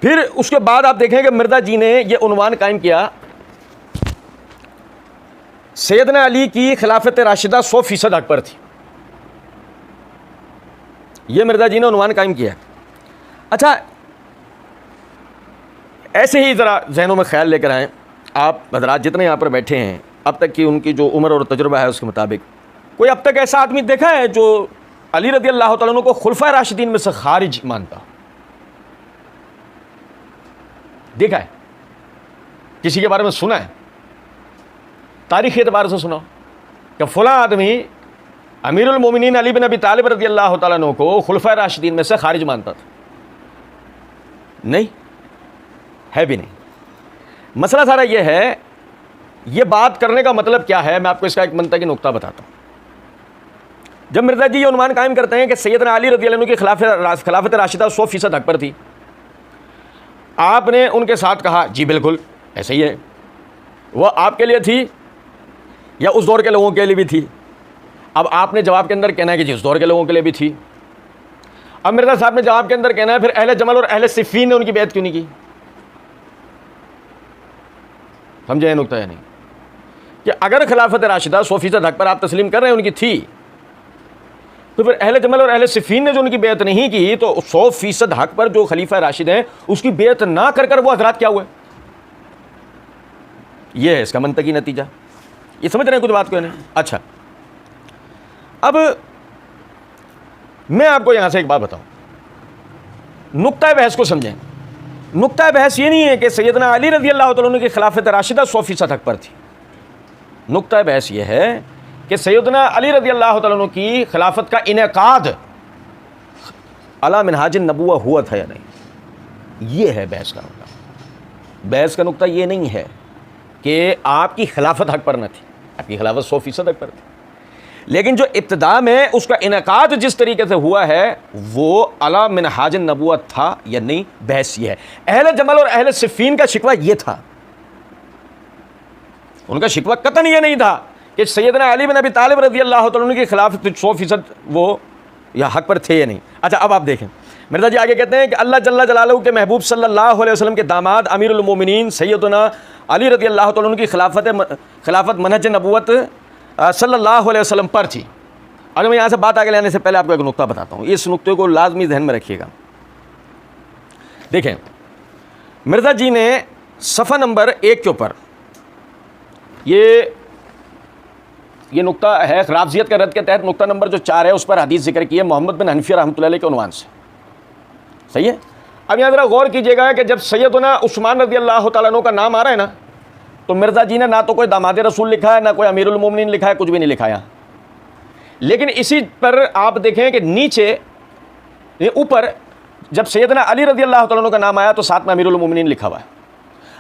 फिर उसके बाद आप देखें कि मिर्ज़ा जी ने यह उन्वान कायम किया, सैयदना अली की खिलाफत राशिदा 100% हक पर थी। यह मिर्ज़ा जी ने उन्वान कायम किया। अच्छा, ऐसे ही ज़रा जहनों में ख्याल लेकर आएँ आप हज़रात जितने यहाँ पर बैठे हैं, अब तक की उनकी जो उम्र और तजुर्बा है उसके मुताबिक कोई अब तक ऐसा आदमी देखा है जो अली रज़ी अल्लाह तआला अन्हु को खुलफा राशिदीन में से खारिज मानता? देखा है? किसी के बारे में सुना है? तारीख़ी एतबार से सुना कि फ़लाँ आदमी अमीरुल मोमिनीन अली बिन अबी तालिब रज़ी अल्लाह तआला अन्हु को खुलफा राशिदीन में से खारिज मानता था? नहीं है, भी नहीं। मसला सारा ये है, ये बात करने का मतलब क्या है, मैं आपको इसका एक मंतकी नुक्ता बताता हूँ। जब मिर्ज़ा जी ये उन्वान कायम करते हैं कि सैयदना अली रज़ी अल्लाह अन्हु की खिलाफत राशिदा 100% हक पर थी, आपने उनके साथ कहा जी बिल्कुल ऐसे ही है, वह आपके लिए थी या उस दौर के लोगों के लिए भी थी? अब आपने जवाब के अंदर कहना है कि जी उस दौर के लोगों के लिए भी थी। अब मिर्ज़ा साहब ने जवाब के अंदर कहना है फिर अहले जमल और अहले सिफ़ीन ने उनकी बैत क्यों नहीं की? समझे ये नुक्ता या नहीं? कि अगर खिलाफत राशिदा 100% हक पर आप तस्लीम कर रहे हैं उनकी थी, तो फिर अहले जमल और अहले सिफ़ीन ने जो उनकी बेअत नहीं की, तो 100% हक पर जो खलीफा राशिद हैं उसकी बेअत ना कर कर वो हजरात क्या हुए? ये है इसका मंतकी नतीजा। ये समझ रहे हैं कुछ बात को नहीं? अच्छा, अब मैं आपको यहां से एक बात बताऊं, नुक्ता बहस को समझें। नुक्ता बहस ये नहीं है कि सैयदना अली रज़ी अल्लाह तआला अन्हु की खिलाफत राशिदा 100% हक पर थी। नुक्ता बहस ये है कि सैयदना अली रज़ी अल्लाह तआला अन्हु की खिलाफत का इनेकाद अला मिनहाज नबुव्वह हुआ था या नहीं। ये है बहस का नुक्ता। बहस का नुक्ता ये नहीं है कि आपकी खिलाफत हक पर न थी, आपकी खिलाफत 100% हक पर थी, लेकिन जो इब्तिदा में उसका इनेकाद जिस तरीके से हुआ है वो अला मिनहाज नबुव्वह था या नहीं, बहस ये है। अहले जमल और अहले सिफ़ीन का शिकवा ये था, उनका शिकवा कतन ये नहीं था कि सैयदना अली बिन अबी तालिब रज़ी अल्लाह तआला अन्हु की खिलाफत 100% वो या हक पर थे या नहीं। अच्छा, अब आप देखें, मिर्ज़ा जी आगे कहते हैं कि अल्लाह जल्ला जलालहू के महबूब सल्लल्लाहु अलैहि वसल्लम के दामाद अमीरुल मोमिनीन सैयदना अली रज़ी अल्लाह तआला अन्हु की खिलाफत मनहज नबुव्वत सल्लल्लाहु अलैहि वसल्लम पर थी। अगर मैं यहाँ से बात आगे लाने से पहले आपको एक नुक्ता बताता हूँ, इस नुक्ते को लाजमी ध्यान में रखिएगा। देखें, मिर्ज़ा जी ने सफ़ा नंबर 1 के ऊपर ये नुक्ता है राफ़ज़ियत के रद्द के तहत नुक्ता नंबर जो 4 है उस पर हदीस जिक्र की है मोहम्मद बिन हनफिया रहमतुल्लाह अलैह के उन्वान से। सही है? अब यहाँ ज़रा गौर कीजिएगा कि जब सैयदना उस्मान रज़ी अल्लाह तआला अन्हु का नाम आ रहा है ना, तो मिर्ज़ा जी ने ना तो कोई दामाद रसूल लिखा है, ना कोई अमीरुल मोमिनीन लिखा है, कुछ भी नहीं लिखा यहाँ। लेकिन इसी पर आप देखें कि नीचे ऊपर जब सैयदना अली रज़ी अल्लाह तआला अन्हु का नाम आया तो साथ में अमीरुल मोमिनीन लिखा हुआ है।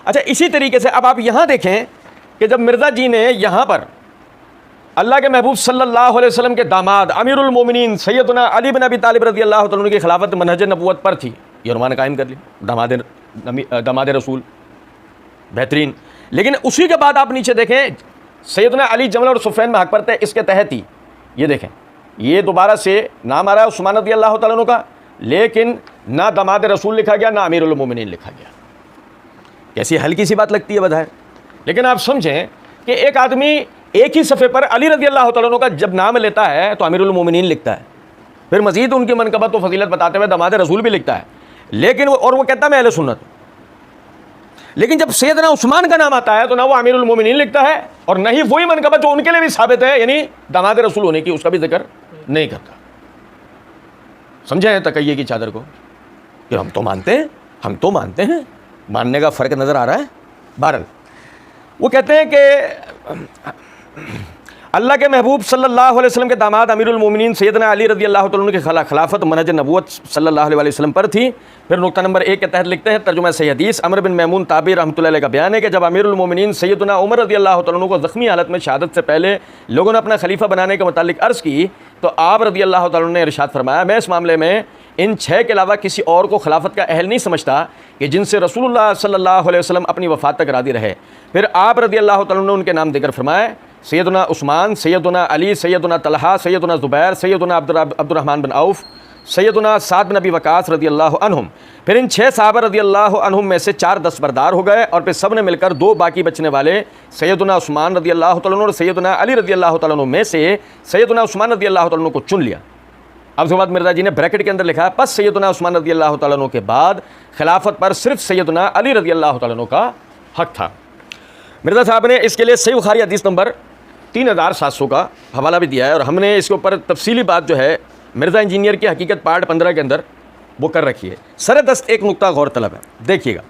अच्छा, इसी तरीके से अब आप यहाँ देखें कि जब मिर्ज़ा जी ने यहाँ पर अल्लाह के महबूब सल्लल्लाहु अलैहि वसल्लम के दामाद अमीरुल मोमिनीन सैयदना अली बिन अबी तालिब रज़ी अल्लाह तआला अन्हु की खिलाफत मनहज नबुव्वत पर थी, ये उन्वान कायम कर लिया, दामाद रसूल, बेहतरीन। लेकिन उसी के बाद आप नीचे देखें सैयदना अली जमल और सुफ़ैन में हक पर थे, इसके तहत ही ये देखें ये दोबारा से नाम आ रहा है उस्मान रज़ी अल्लाह तआला अन्हु का, लेकिन ना दामाद रसूल लिखा गया, ना अमीरुल मोमिनीन लिखा गया। कैसी हल्की सी बात लगती है बधाए, लेकिन आप समझें कि एक आदमी एक ही सफ़े पर अली रज़ी अल्लाह तआला अन्हु का जब नाम लेता है तो अमीरुल मोमिनीन लिखता है, फिर मज़ीद उनकी मनक़बत व फजीलत बताते हुए दामाद रसूल भी लिखता है, लेकिन वो कहता है मैं अहले सुन्नत। लेकिन जब सैयदना उस्मान का नाम आता है तो ना वो अमीरुल मोमिनीन लिखता है और न ही वही मनक़बत जो उनके लिए भी साबित है, यानी दामाद रसूल होने की, उसका भी जिक्र नहीं करता। समझे हैं तकय्ये की चादर को कि हम तो मानते हैं, मानने का फ़र्क नज़र आ रहा है। बहरहाल वो कहते हैं कि अल्लाह के महबूब सल्लल्लाहु अलैहि वसल्लम के दामाद अमीरुल मोमिनीन सैयदना अली रज़ी अल्लाह तआला अन्हु की खिलाफत मनहज नबुव्वत सल्लल्लाहु अलैहि वसल्लम पर थी। फिर नुक्ता नंबर 1 के तहत लिखते हैं, तर्जुमा सही हदीस अमर बिन मैमून ताबी रहमतुल्लाह अलैह का बयान है कि जब अमीरुल मोमिनीन सैयदना उमर रज़ी अल्लाह तआला अन्हु को ज़ख्मी हालत में शहादत से पहले लोगों ने अपना खलीफा बनाने के मुतालिक अर्ज़ की, तो आप रज़ी अल्लाह तआला अन्हु ने इरशाद फरमाया, मैं इस मामले में इन 6 के अलावा किसी और को खिलाफत का अहल नहीं समझता कि जिनसे रसूलुल्लाह सल्लल्लाहु अलैहि वसल्लम अपनी वफ़ात तक राज़ी रहे। फिर आप रज़ी अल्लाह तआला अन्हु ने उनके नाम जिक्र फरमाए, सैयदना उस्मान, सैयदना अली, सैयदना तलहा, सैयदना ज़ुबैर, सैयदना अब्दुर्रहमान बिन औफ, सैयदना साद बिन अबी वक़ास रज़ियल्लाहु अन्हुम। फिर इन 6 सहाबा रज़ियल्लाहु अन्हुम में से 4 दस्तबरदार हो गए और फिर सब ने मिलकर 2 बाकी बचने वाले सैयदना उस्मान रज़ियल्लाहु तआला अन्हु और सैयदना अली रज़ियल्लाहु तआला अन्हु में से सैयदना उस्मान रज़ियल्लाहु तआला अन्हु को चुन लिया। अब उसके बाद मिर्ज़ा जी ने ब्रैकेट के अंदर लिखा है, बस सैयदना उस्मान रज़ियल्लाहु तआला अन्हु के बाद खिलाफत पर सिर्फ सैयदना अली रज़ियल्लाहु तआला अन्हु का हक था। मिर्ज़ा साहब ने इसके लिए सही बुखारी हदीस नंबर 3700 का हवाला भी दिया है और हमने इसके ऊपर तफसीली बात जो है मिर्ज़ा इंजीनियर की हकीकत पार्ट 15 के अंदर वो कर रखी है। सरदस्त एक नुक्ता गौर तलब है, देखिएगा।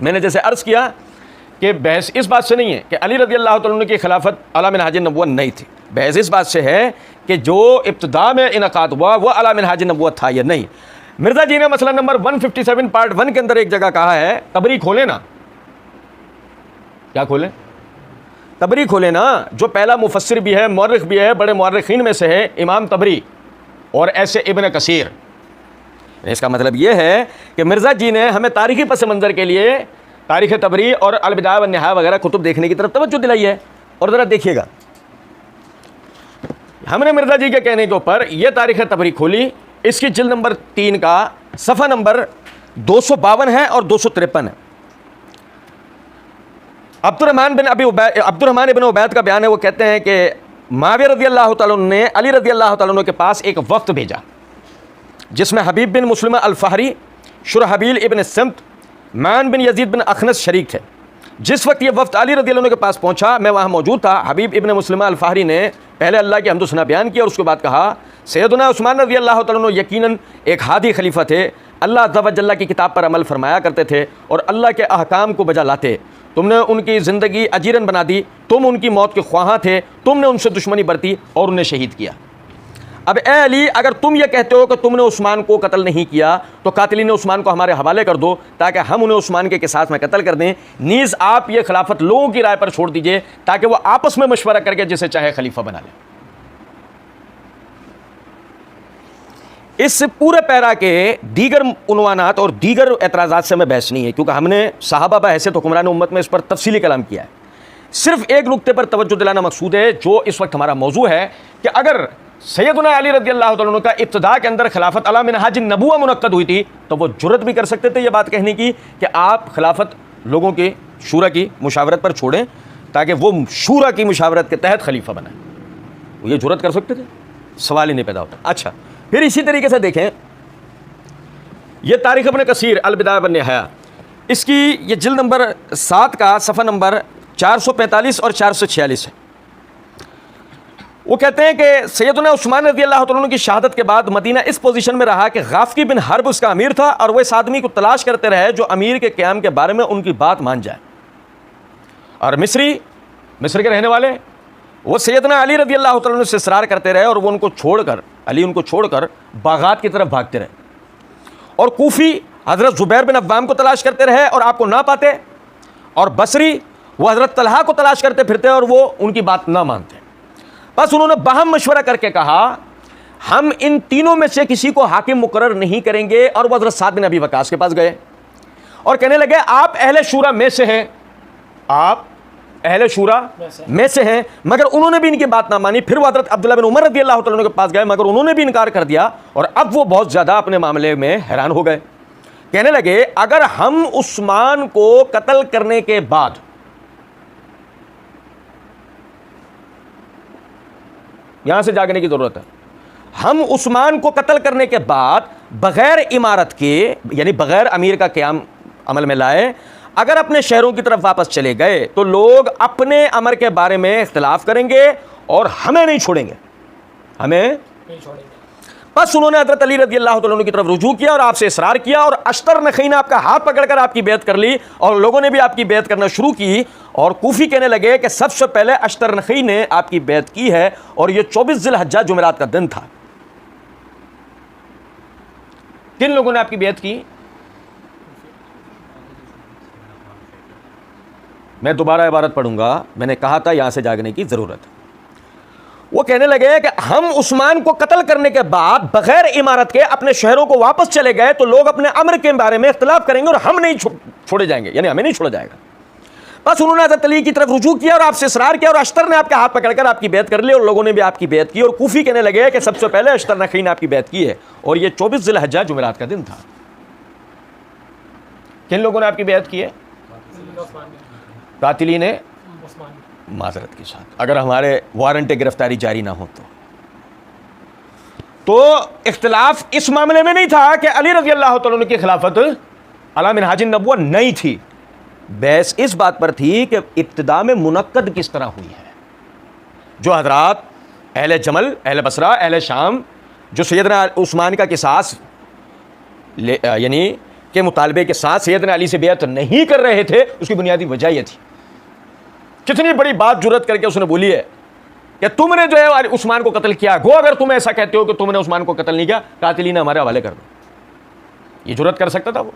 मैंने जैसे अर्ज़ किया कि बहस इस बात से नहीं है कि अली रज़ियल्लाहु तआला अन्हु की खिलाफत अला मिनहाज नबुव्वत नहीं थी, बहस इस बात से है कि जो इब्तिदा में इनकाद हुआ वह अला मिनहाज नबुव्वत था या नहीं। मिर्ज़ा जी ने मसला नंबर 157 पार्ट 1 के अंदर एक जगह कहा है, तबरी खोले ना, क्या खोलें? तबरी खोले ना। जो पहला मुफस्सिर भी है, मौरख भी है, बड़े मौरखीन में से है इमाम तबरी और ऐसे इब्न कसीर। इसका मतलब यह है कि मिर्ज़ा जी ने हमें तारीख़ी पस मंज़र के लिए तारीख़ तबरी और अल-बिदाया व निहाया वगैरह कुतुब देखने की तरफ तवज्जो दिलाई है। और ज़रा देखिएगा, हमने मिर्ज़ा जी के कहने के ऊपर यह तारीख़ तबरी खोली, इसकी जिल्द नंबर 3 का सफ़ा नंबर 252 है और 253 है। अब्दुर्रहमान इब्न उबैद का बयान है, वो कहते हैं कि माविया रज़ियल्लाहु तआला अन्हु ने अली रज़ियल्लाहु तआला अन्हु के पास एक वफ़्द भेजा जिसमें हबीब बिन मुस्लिमा अल-फ़हरी, शुरहबील इब्न सिम्त, मान बिन यजीद बिन अखनस शरीक थे। जिस वक्त ये वफ़्द अली रज़ियल्लाहु अन्हु के पास पहुंचा, मैं वहाँ मौजूद था। हबीब इब्न मुस्लिमा अल-फ़हरी ने पहले अल्लाह की हम्द सना बयान किया और उसके बाद कहा, सैयदना उस्मान रज़ियल्लाहु तआला अन्हु यकीनन एक हादी खलीफा थे, अल्लाह अज़्ज़ा व जल्ला की किताब पर अमल फरमाया करते थे और अल्लाह के अहकाम को बजा लाते। तुमने उनकी ज़िंदगी अजीरन बना दी, तुम उनकी मौत के ख्वाहां थे, तुमने उनसे दुश्मनी बरती और उन्हें शहीद किया। अब ए अली, अगर तुम ये कहते हो कि तुमने उस्मान को कत्ल नहीं किया तो कातिलीन उस्मान को हमारे हवाले कर दो ताकि हम उन्हें उस्मान के किसास में कत्ल कर दें। नीज़ आप ये खिलाफत लोगों की राय पर छोड़ दीजिए ताकि वह आपस में मशवरा करके जिसे चाहे खलीफा बना ले। इस पूरे पैरा के दीगर उन्वानात और दीगर एतराज़ात से हमें बहस नहीं है, क्योंकि हमने सहाबा बहैसियत हुक्मरान उम्मत में इस पर तफसीली कलाम किया है। सिर्फ एक नुक्ते पर तवज्जो दिलाना मकसूद है जो इस वक्त हमारा मौजू है कि अगर सैयदना अली रज़ियल्लाहु तआला अन्हु का इब्तिदा के अंदर खिलाफत अला मिनहाज नबुव्वत मुनक्कद हुई थी तो वो जुर्रत भी कर सकते थे ये बात कहने की कि आप खिलाफत लोगों की शूरा की मुशावरत पर छोड़ें ताकि वो शूरा की मुशावरत के तहत खलीफा बनाए। वो ये जुर्रत कर सकते थे, सवाल ही नहीं पैदा होता। अच्छा, फिर इसी तरीके से देखें, यह तारीख़ इब्न कसीर अल-बिदाया व निहाया, इसकी ये जिल्द नंबर 7 का सफ़ा नंबर 445 और 446 है। वो कहते हैं कि सैयदना उस्मान रज़ियल्लाहु तआला अन्हु की शहादत के बाद मदीना इस पोजीशन में रहा कि गाफ़की बिन हर्ब उसका अमीर था और वह इस आदमी को तलाश करते रहे जो अमीर के क़याम के बारे में उनकी बात मान जाए। और मिस्र के रहने वाले वो सैयदना अली रज़ियल्लाहु तआला अन्हु से इसरार करते रहे और वो अली उनको छोड़कर बागात की तरफ भागते रहे। और कूफ़ी हज़रत ज़ुबैर बिन अव्वाम को तलाश करते रहे और आपको ना पाते, और बसरी वो हज़रत तलहा को तलाश करते फिरते और वो उनकी बात ना मानते। बस उन्होंने बाहम मशवरा करके कहा, हम इन तीनों में से किसी को हाकिम मुकर्रर नहीं करेंगे। और वो हज़रत साद बिन अबी वक़ास के पास गए और कहने लगे, आप अहले शूरा में से हैं, आप अहले शूरा में से हैं। मगर उन्होंने भी इनकी बात ना मानी। फिर वो हज़रत अब्दुल्लाह बिन उमर रज़ियल्लाहु तआला अन्हु के पास गए, मगर उन्होंने भी इनकार कर दिया और अब वो बहुत ज़्यादा अपने मामले में हैरान हो गए। कहने लगे, अगर हम उस्मान को कत्ल करने के बाद यहां से जागने की जरूरत है, हम उस्मान को कत्ल करने के बाद बगैर इमारत के यानी बगैर अमीर का क़याम अमल में लाए, अगर अपने शहरों की तरफ वापस चले गए तो लोग अपने अमर के बारे में इख्तिलाफ करेंगे और हमें नहीं छोड़ेंगे, हमें नहीं छोड़ेंगे। बस उन्होंने हज़रत अली रज़ियल्लाहु तआला अन्हु की तरफ रुजू किया और आपसे इसरार किया और अश्तर नखी ने आपका हाथ पकड़कर आपकी बैत कर ली और लोगों ने भी आपकी बैत करना शुरू की। और कूफी कहने लगे कि सबसे पहले अश्तर नखी ने आपकी बैत की है और यह 24 ज़िलहज्जा जुमेरात का दिन था। किन लोगों ने आपकी बैत की? मैं दोबारा इबारत पढ़ूंगा, मैंने कहा था यहां से जागने की जरूरत है। वो कहने लगे कि हम उस्मान को कत्ल करने के बाद बगैर इमारत के अपने शहरों को वापस चले गए तो लोग अपने अमर के बारे में इख्तिलाफ करेंगे और हम नहीं छोड़े जाएंगे, यानी हमें नहीं छोड़ा जाएगा। बस उन्होंने हज़रत अली की तरफ रुजू किया और आपसे इसरार किया और अश्तर ने आपका हाथ पकड़कर आपकी बैत कर ली और लोगों ने भी आपकी बैत की। और कूफी कहने लगे कि सबसे पहले अश्तर नखी ने आपकी बैत की है और ये 24 ज़िलहज्जा जुमेरात का दिन था। किन लोगों ने आपकी बैत की है? कातिली ने माजरत के साथ, अगर हमारे वारंट गिरफ्तारी जारी ना हो तो इख्तिलाफ इस मामले में नहीं था कि अली रज़ी अल्लाह तआला की खिलाफत अला मिनहाजिन नबुव्वह नहीं थी। बहस इस बात पर थी कि इब्तिदा में मुनक्कद किस तरह हुई है। जो हजरात अहले जमल, अहले बसरा, अहले शाम जो सैयदना उस्मान का किसास यानी के मुतालबे के साथ सैयदना अली से बैत नहीं कर रहे थे, उसकी बुनियादी वजह यह थी। कितनी बड़ी बात जुर्रत करके उसने बोली है कि तुमने जो है उस्मान को कत्ल किया, गो अगर तुम ऐसा कहते हो कि तुमने उस्मान को कत्ल नहीं किया, कातिली ने हमारे हवाले कर दो। ये जुर्रत कर सकता था वो?